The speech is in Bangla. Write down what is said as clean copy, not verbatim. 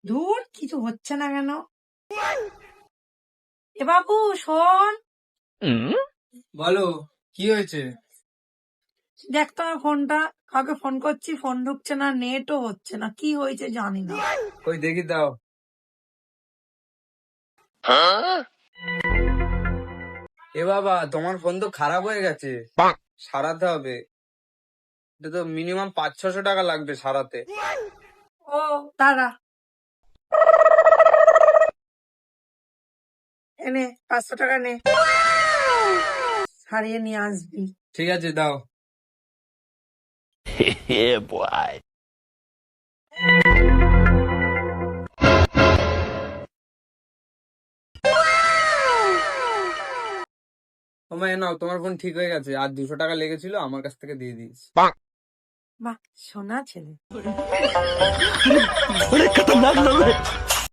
ধুর, কিছু হচ্ছে না কেন? এ বাবু শোন, বলো, কি হয়েছে? দেখ তো আমার ফোনটা, কাউকে ফোন করছি ফোন ঢুকছে না, নেটও হচ্ছে না, কি হয়েছে জানি না। ওই দেখি দাও। এ বাবা, তোমার ফোন তো খারাপ হয়ে গেছে, সারাতে হবে। এটা তো মিনিমাম 500-600 টাকা লাগবে সারাতে। ও দাঁড়া, এনে 500 টাকা নে, সারিয়ে নিয়ে আসবি। ঠিক আছে, দাও। Yeah, boy. তোমার নাও, তোমার ফোন ঠিক হয়ে গেছে। আর 200 টাকা লেগেছিল, আমার কাছ থেকে দিয়ে দিস। বাহ, সোনা ছেলে। बड़े खतरनाक लोग हैं।